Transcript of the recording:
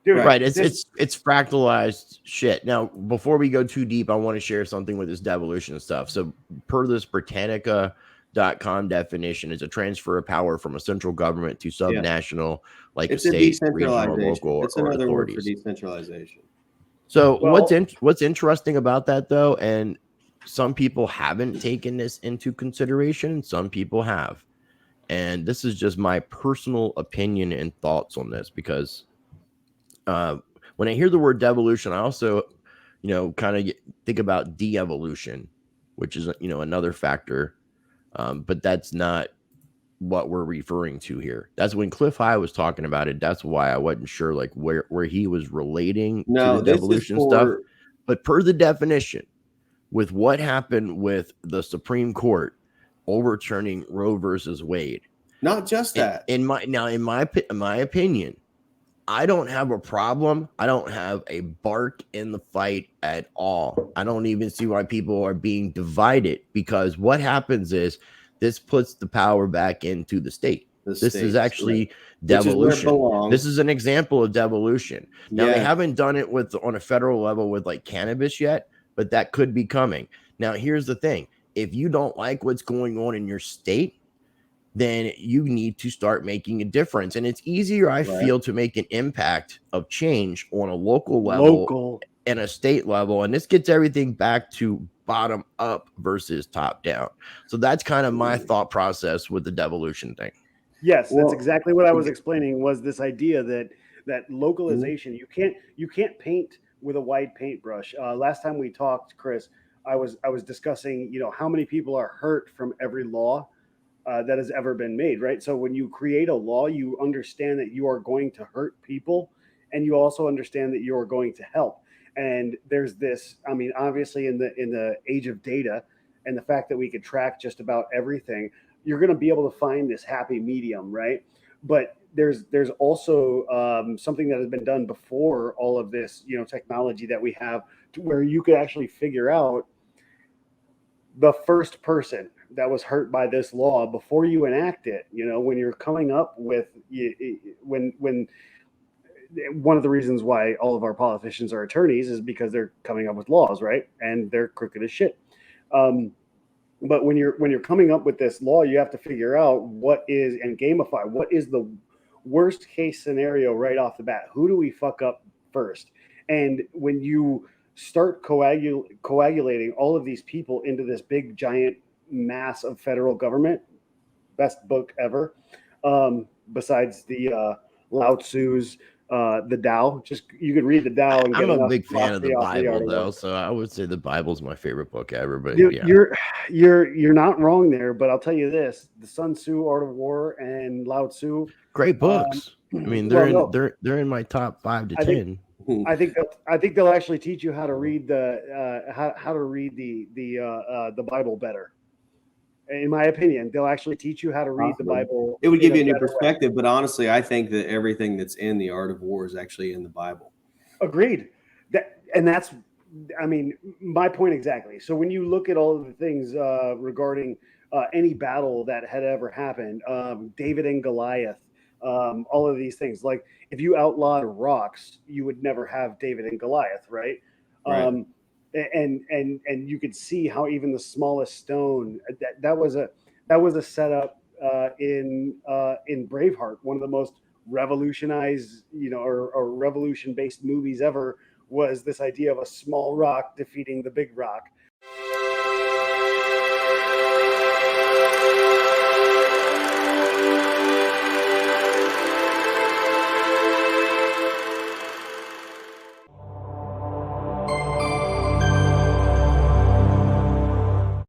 Dude, right. It's fractalized shit. Now, before we go too deep, I want to share something with this devolution stuff. So, per this Britanica.com definition, is a transfer of power from a central government to subnational, like it's a state, regional, or local, it's or another word for authorities. decentralization. So, what's interesting about that, though, and some people haven't taken this into consideration, some people have. And this is just my personal opinion and thoughts on this, because when I hear the word devolution, I also, kind of think about de-evolution, which is, another factor. But that's not what we're referring to here. That's when Cliff High was talking about it. That's why I wasn't sure like where he was relating to the devolution stuff. But per the definition, with what happened with the Supreme Court overturning Roe versus Wade, not just that. In my opinion, I don't have a problem. I don't have a bark in the fight at all. I don't even see why people are being divided, because what happens is this puts the power back into the state. This is actually devolution. This is an example of devolution. Now, they haven't done it on a federal level with like cannabis yet, but that could be coming. Now, here's the thing. If you don't like what's going on in your state, then you need to start making a difference. And it's easier, I feel, to make an impact of change on a local level and a state level. And this gets everything back to bottom up versus top down. So that's kind of my thought process with the devolution thing. Yes, that's exactly what I was explaining, was this idea that localization, you can't paint with a wide paintbrush. Last time we talked, Chris, I was discussing, how many people are hurt from every law that has ever been made, right? So when you create a law, you understand that you are going to hurt people, and you also understand that you are going to help. And there's this, obviously in the age of data and the fact that we could track just about everything, you're going to be able to find this happy medium, right? But there's also something that has been done before all of this, technology that we have, to where you could actually figure out the first person that was hurt by this law before you enact it. When you're coming up with, when one of the reasons why all of our politicians are attorneys is because they're coming up with laws, right? And they're crooked as shit. But when you're coming up with this law, you have to figure out and gamify what is the worst case scenario right off the bat. Who do we fuck up first? And when you start coagulating all of these people into this big giant mass of federal government, best book ever, besides the Lao Tzu's the Tao. Just you could read the Tao. And I'm a big fan of the Bible, though, so I would say the Bible's my favorite book ever. But you're not wrong there. But I'll tell you this: the Sun Tzu, Art of War, and Lao Tzu, great books. They're in my top 5 to 10. I think they'll actually teach you how to read the Bible better. In my opinion, they'll actually teach you how to read the Bible. It would give you a new perspective, but honestly, I think that everything that's in the Art of War is actually in the Bible. Agreed. That's my point exactly. So when you look at all of the things regarding any battle that had ever happened, David and Goliath, all of these things, like if you outlawed rocks, you would never have David and Goliath, right? Right. And you could see how even the smallest stone that was a setup in Braveheart, one of the most revolutionized, or revolution based movies ever, was this idea of a small rock defeating the big rock.